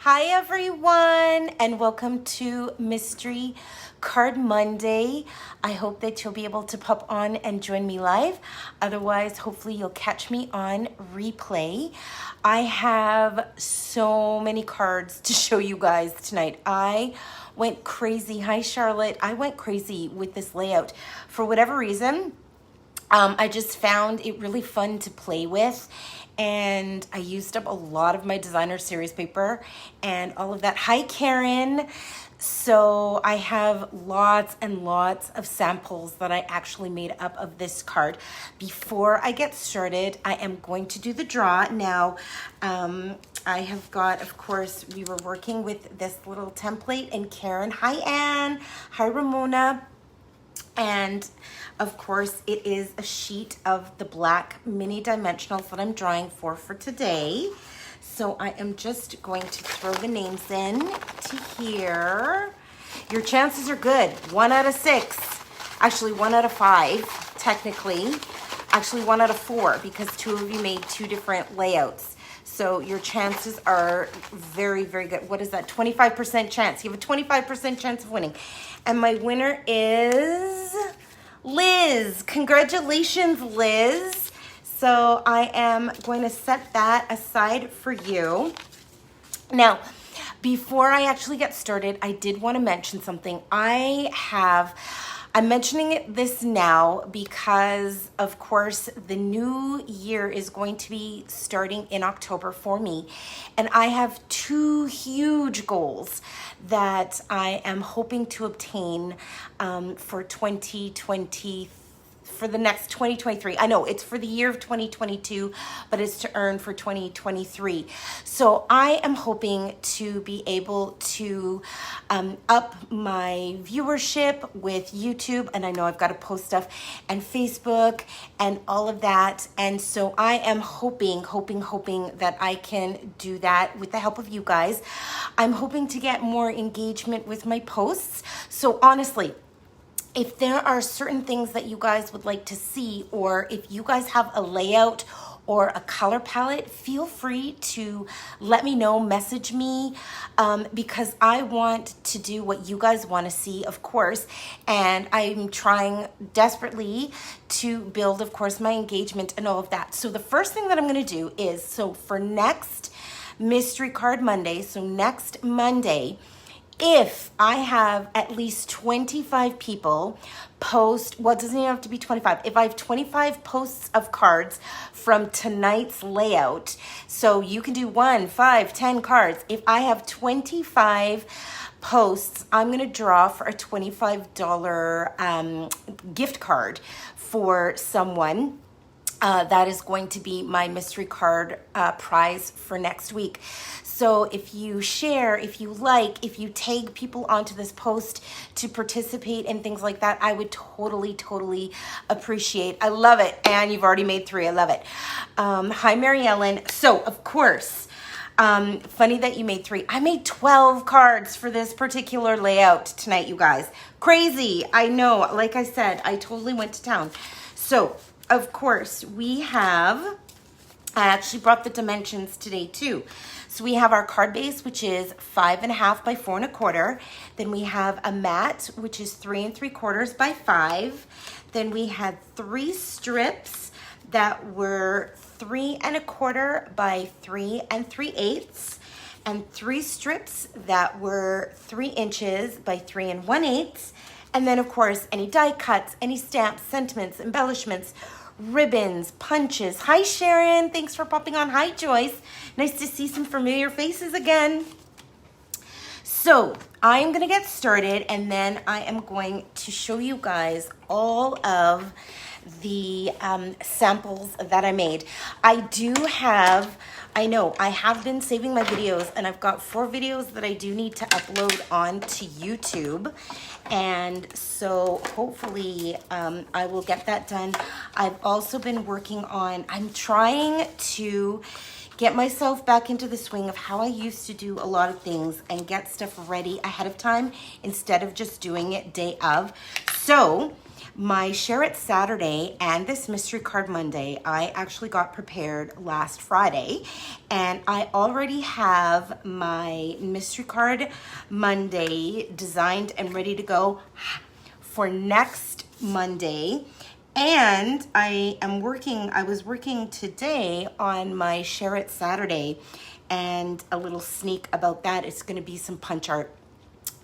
Hi everyone, and welcome to Mystery Card Monday. I hope that you'll be able to pop on and join me live. Otherwise, hopefully you'll catch me on replay. I have so many cards to show you guys tonight. I went crazy. Hi Charlotte. I went crazy with this layout. For whatever reason, I just found it really fun to play with, and I used up a lot of my designer series paper and all of that. Hi Karen. So I have lots and lots of samples that I actually made up of this card. Before I get started, I am going to do the draw. Now, I have got, of course, we were working with this little template, and Karen, hi Anne, hi Ramona. And of course, it is a sheet of the black mini dimensionals that I'm drawing for today. So I am just going to throw the names in to here. Your chances are good. 1 out of 6. Actually, 1 out of 5, technically. Actually, 1 out of 4, because 2 of you made 2 different layouts. So your chances are very, very good. What is that? 25% chance. You have a 25% chance of winning. And my winner is Liz. Congratulations, Liz. So I am going to set that aside for you. Now, before I actually get started, I did want to mention something. I'm mentioning this now because, of course, the new year is going to be starting in October for me. And I have 2 huge goals that I am hoping to obtain for 2023. For the next 2023. I know it's for the year of 2022, but it's to earn for 2023. So I am hoping to be able to up my viewership with YouTube, and I know I've got to post stuff, and Facebook and all of that. And so I am hoping that I can do that with the help of you guys. I'm hoping to get more engagement with my posts. So honestly, if there are certain things that you guys would like to see, or if you guys have a layout or a color palette, feel free to let me know, message me, because I want to do what you guys want to see, of course, and I'm trying desperately to build, of course, my engagement and all of that. So the first thing that I'm going to do is, so for next Mystery Card Monday, so next Monday, if I have at least 25 people post, well, it doesn't even have to be 25. If I have 25 posts of cards from tonight's layout, so you can do 1, 5, 10 cards. If I have 25 posts, I'm going to draw for a $25 gift card for someone. That is going to be my mystery card prize for next week. So if you share, if you like, if you tag people onto this post to participate and things like that, I would totally appreciate. I love it. And you've already made 3. I love it. Hi, Mary Ellen. So of course, funny that you made 3. I made 12 cards for this particular layout tonight, you guys. Crazy. I know. Like I said, I totally went to town. So of course, I actually brought the dimensions today too. So we have our card base, which is 5.5 by 4 1/4. Then we have a mat, which is 3 3/4 by 5. Then we had 3 strips that were 3 1/4 by 3 3/8, and 3 strips that were 3 inches by 3 1/8. And then, of course, any die cuts, any stamps, sentiments, embellishments, ribbons, punches. Hi, Sharon. Thanks for popping on. Hi, Joyce. Nice to see some familiar faces again. So I'm going to get started, and then I am going to show you guys all of the samples that I made. I have been saving my videos, and I've got 4 videos that I do need to upload onto YouTube. And so hopefully I will get that done. I've also been working on, I'm trying to get myself back into the swing of how I used to do a lot of things and get stuff ready ahead of time instead of just doing it day of. So my Share It Saturday and this Mystery Card Monday, I actually got prepared last Friday, and I already have my Mystery Card Monday designed and ready to go for next Monday. And I was working today on my Share It Saturday, and a little sneak about that, it's gonna be some punch art.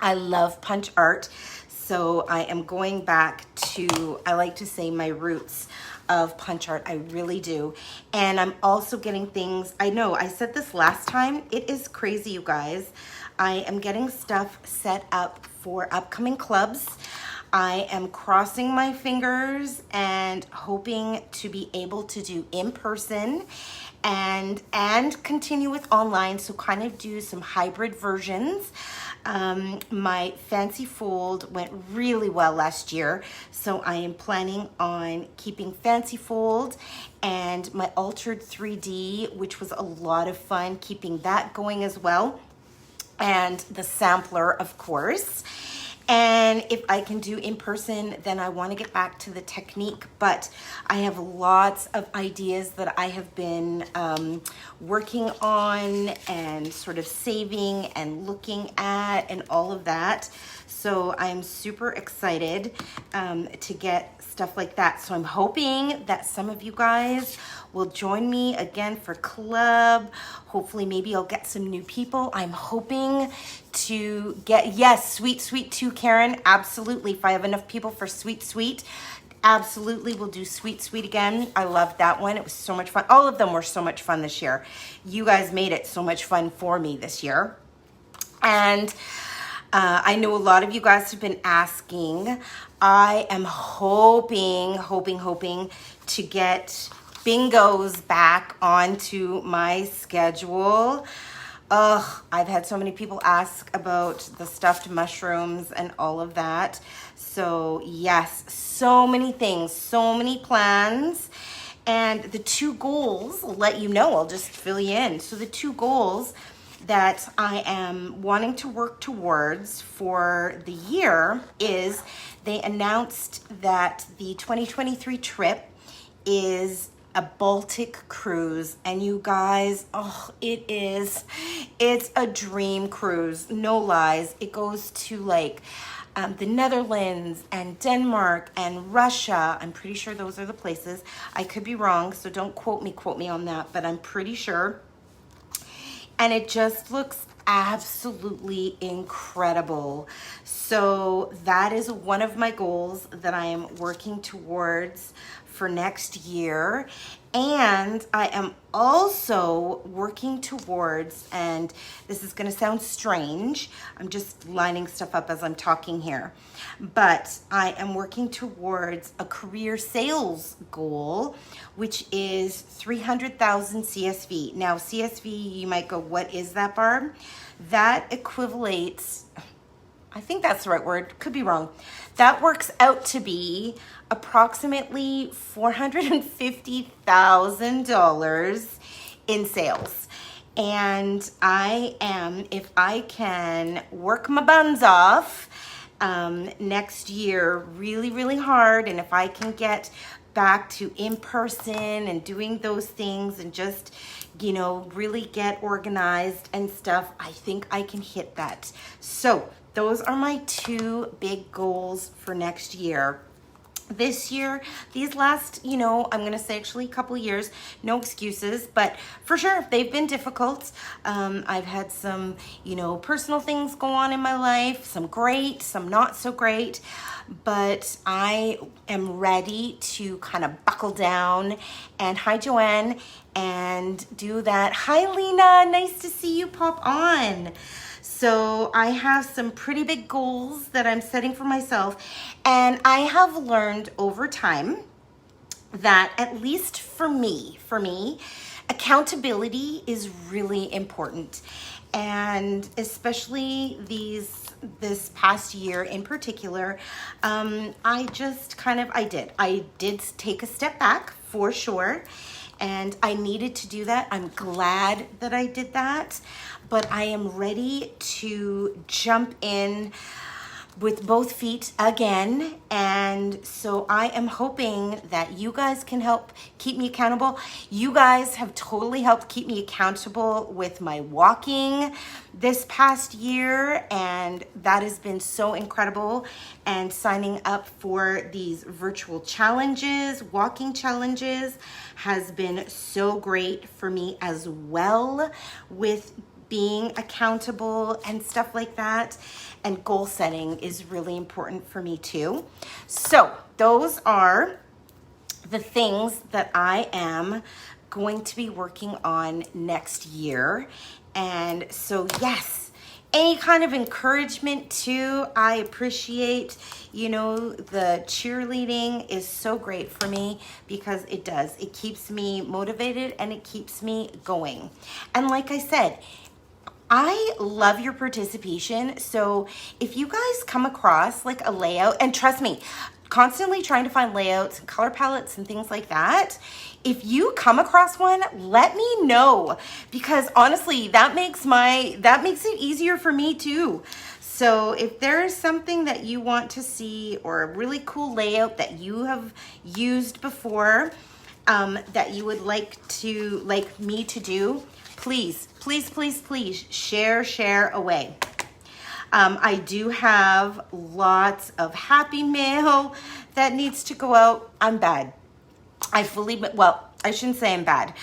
I love punch art, so I am going back to, I like to say, my roots of punch art. I really do. And I'm also getting things, I know I said this last time, it is crazy, you guys. I am getting stuff set up for upcoming clubs. I am crossing my fingers and hoping to be able to do in person and continue with online, so kind of do some hybrid versions. My Fancy Fold went really well last year, so I am planning on keeping Fancy Fold and my Altered 3D, which was a lot of fun, keeping that going as well, and the sampler, of course. And if I can do in person, then I want to get back to the technique. But I have lots of ideas that I have been working on and sort of saving and looking at and all of that. So I'm super excited to get stuff like that. So I'm hoping that some of you guys will join me again for club. Hopefully maybe I'll get some new people. I'm hoping to get, yes, Sweet Sweet too, Karen. Absolutely. If I have enough people for Sweet Sweet, absolutely we'll do Sweet Sweet again. I loved that one. It was so much fun. All of them were so much fun this year. You guys made it so much fun for me this year. And I know a lot of you guys have been asking. I am hoping to get bingos back onto my schedule. I've had so many people ask about the stuffed mushrooms and all of that. So yes, so many things, so many plans. And the two goals, I'll let you know, I'll just fill you in. So the two goals that I am wanting to work towards for the year is, they announced that the 2023 trip is a Baltic cruise, and you guys, it's a dream cruise, no lies. It goes to like the Netherlands and Denmark and Russia. I'm pretty sure those are the places. I could be wrong, so don't quote me on that, but I'm pretty sure. And it just looks absolutely incredible. So that is one of my goals that I am working towards for next year. And I am also working towards, and this is going to sound strange, I'm just lining stuff up as I'm talking here, but I am working towards a career sales goal, which is 300,000 CSV. Now, CSV, you might go, what is that, Barb? That equivalates, I think that's the right word, could be wrong. That works out to be approximately $450,000 in sales. And I am, if I can work my buns off next year really, really hard, and if I can get back to in person and doing those things and just, you know, really get organized and stuff, I think I can hit that. So those are my two big goals for next year. This year, these last, I'm going to say actually a couple of years, no excuses, but for sure, they've been difficult. I've had some, personal things go on in my life, some great, some not so great, but I am ready to kind of buckle down. And hi, Joanne, and do that. Hi, Lena, nice to see you pop on. So I have some pretty big goals that I'm setting for myself, and I have learned over time that, at least for me, accountability is really important. And especially this past year in particular, I did take a step back for sure. and I needed to do that. I'm glad that I did that, but I am ready to jump in with both feet again. And so I am hoping that you guys can help keep me accountable. You guys have totally helped keep me accountable with my walking this past year, and that has been so incredible. And signing up for these virtual challenges, walking challenges, has been so great for me as well, with being accountable and stuff like that. And goal setting is really important for me too. So those are the things that I am going to be working on next year. And so yes, any kind of encouragement too, I appreciate. You know, the cheerleading is so great for me because it keeps me motivated and it keeps me going. And like I said, I love your participation. So if you guys come across like a layout, and trust me, constantly trying to find layouts and color palettes and things like that, if you come across one, let me know, because honestly, that makes it easier for me too. So if there is something that you want to see, or a really cool layout that you have used before, that you would like me to do, please share away. I do have lots of happy mail that needs to go out. I'm bad. I shouldn't say I'm bad.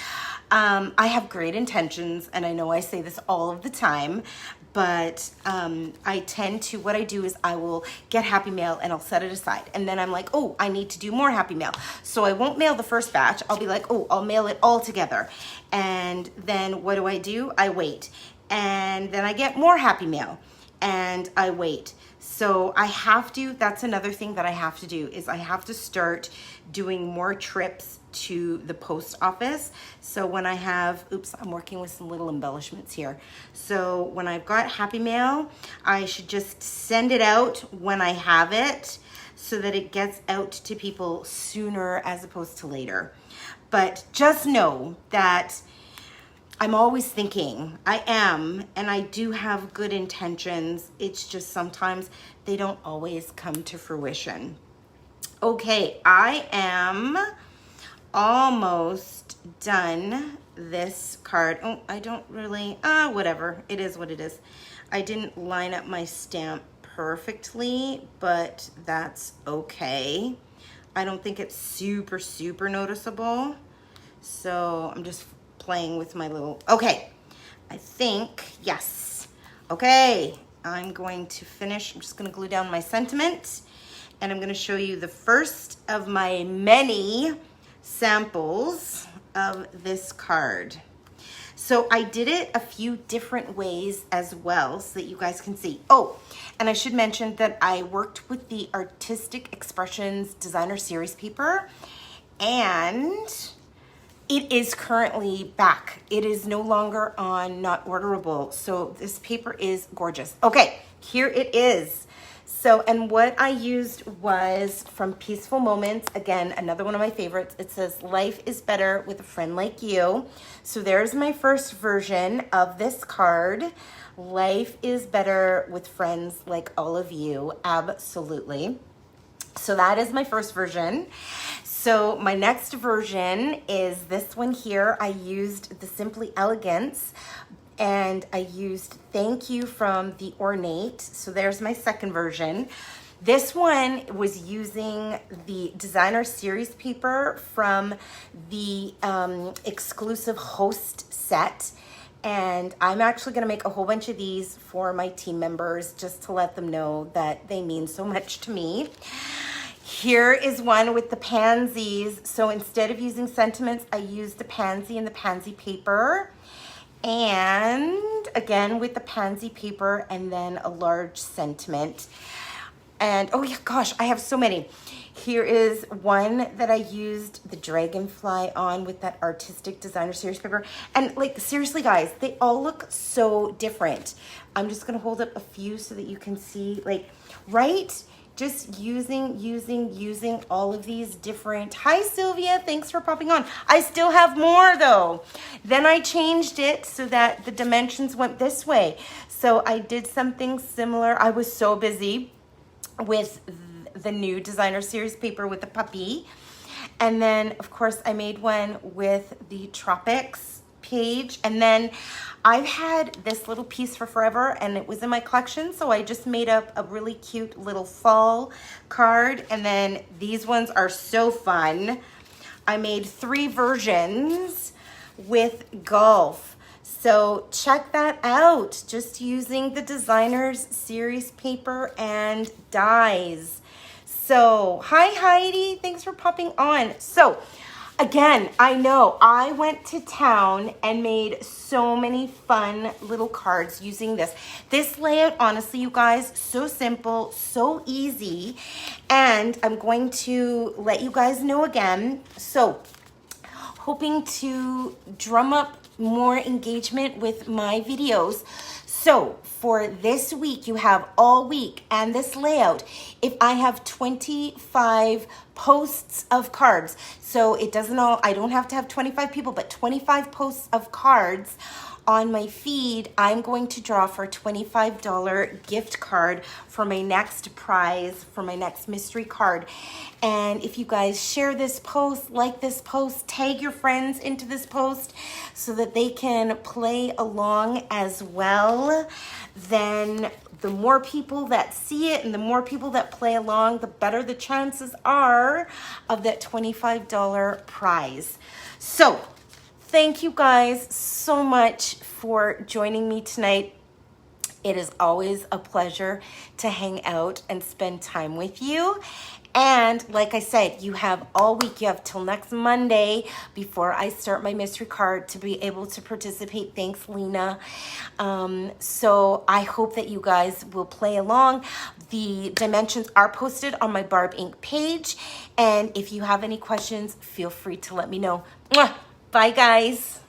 I have great intentions, and I know I say this all of the time, but I tend to, what I do is I will get happy mail and I'll set it aside. And then I'm like, oh, I need to do more happy mail. So I won't mail the first batch. I'll be like, oh, I'll mail it all together. And then what do? I wait. And then I get more happy mail and I wait. So that's another thing that I have to do, is I have to start doing more trips to the post office. So when I have, I'm working with some little embellishments here. So when I've got happy mail, I should just send it out when I have it, so that it gets out to people sooner as opposed to later. But just know that I'm always thinking. I am, and I do have good intentions. It's just sometimes they don't always come to fruition. Okay, I am almost done this card. Oh, I don't really, whatever. It is what it is. I didn't line up my stamp perfectly, but that's okay. I don't think it's super noticeable. So I'm just playing with my little, okay, I think, yes. Okay, I'm going to finish. I'm just going to glue down my sentiment, and I'm going to show you the first of my many samples of this card. So I did it a few different ways as well, so that you guys can see. Oh, and I should mention that I worked with the Artistic Expressions Designer Series paper, and it is currently back. It is no longer on Not Orderable. So this paper is gorgeous. Okay, here it is. So, and what I used was from Peaceful Moments. Again, another one of my favorites. It says, life is better with a friend like you. So there's my first version of this card. Life is better with friends like all of you. Absolutely. So that is my first version. So my next version is this one here. I used the Simply Elegance, and I used Thank You from the Ornate. So there's my second version. This one was using the Designer Series paper from the exclusive host set. And I'm actually gonna make a whole bunch of these for my team members, just to let them know that they mean so much to me. Here is one with the pansies. So instead of using sentiments, I used the pansy and the pansy paper. And again, with the pansy paper, and then a large sentiment. And oh yeah, gosh, I have so many. Here is one that I used the dragonfly on with that Artistic Designer Series paper. And like, seriously guys, they all look so different. I'm just gonna hold up a few so that you can see, like, right? just using all of these different, hi Sylvia, thanks for popping on. I still have more though. Then I changed it so that the dimensions went this way. So I did something similar. I was so busy with the new designer series paper with the puppy. And then of course I made one with the tropics page. And then I've had this little piece for forever and it was in my collection. So I just made up a really cute little fall card. And then these ones are so fun. I made 3 versions with golf. So check that out, just using the designer's series paper and dies. So hi Heidi, thanks for popping on. So again, I know I went to town and made so many fun little cards using this. This layout, honestly, you guys, so simple, so easy. And I'm going to let you guys know again. So hoping to drum up more engagement with my videos. So for this week, you have all week and this layout. If I have 25 posts of cards, so it doesn't all, I don't have to have 25 people, but 25 posts of cards on my feed, I'm going to draw for a $25 gift card for my next prize, for my next mystery card. And if you guys share this post, like this post, tag your friends into this post so that they can play along as well, then the more people that see it and the more people that play along, the better the chances are of that $25 prize. So thank you guys so much for joining me tonight. It is always a pleasure to hang out and spend time with you. And like I said, you have all week. You have till next Monday before I start my mystery card to be able to participate. Thanks, Lena. So I hope that you guys will play along. The dimensions are posted on my Barb Inc. page. And if you have any questions, feel free to let me know. Mwah! Bye, guys.